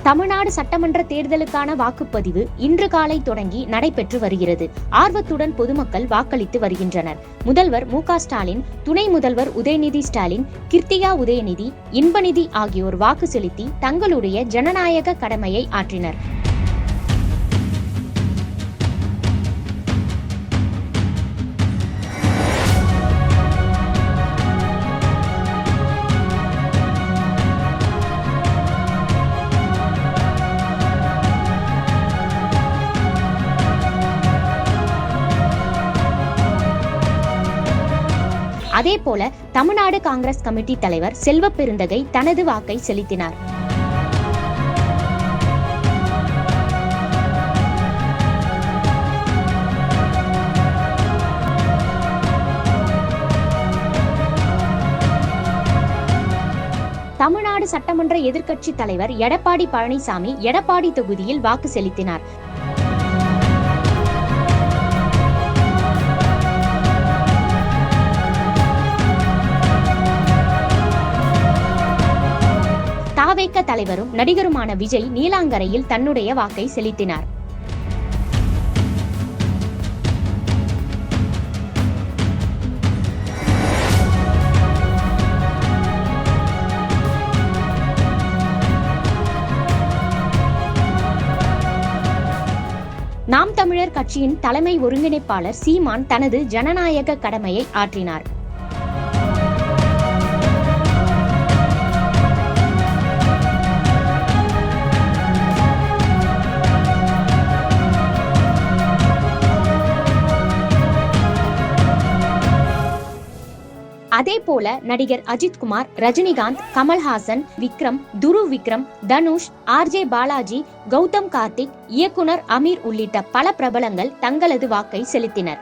தமிழ்நாடு சட்டமன்ற தேர்தலுக்கான வாக்குப்பதிவு இன்று காலை தொடங்கி நடைபெற்று வருகிறது. ஆர்வத்துடன் பொதுமக்கள் வாக்களித்து வருகின்றனர். முதல்வர் மு.க. ஸ்டாலின், துணை முதல்வர் உதயநிதி ஸ்டாலின், கிருத்திகா உதயநிதி, இன்பநிதி ஆகியோர் வாக்கு செலுத்தி தங்களுடைய ஜனநாயக கடமையை ஆற்றினர். அதேபோல தமிழ்நாடு காங்கிரஸ் கமிட்டி தலைவர் செல்வ பெருந்தகை தனது வாக்கை செலுத்தினார். தமிழ்நாடு சட்டமன்ற எதிர்க்கட்சி தலைவர் எடப்பாடி பழனிசாமி எடப்பாடி தொகுதியில் வாக்கு செலுத்தினார். தாவேக தலைவரும் நடிகருமான விஜய் நீலாங்கரையில் தன்னுடைய வாக்கை செலுத்தினார். நாம் தமிழர் கட்சியின் தலைமை ஒருங்கிணைப்பாளர் சீமான் தனது ஜனநாயக கடமையை ஆற்றினார். அதேபோல நடிகர் அஜித்குமார், ரஜினிகாந்த், கமல்ஹாசன், விக்ரம், துருவ் விக்ரம், தனுஷ், ஆர்.ஜே. பாலாஜி, கௌதம் கார்த்திக், இயக்குனர் அமீர் உள்ளிட்ட பல பிரபலங்கள் தங்களது வாக்கை செலுத்தினர்.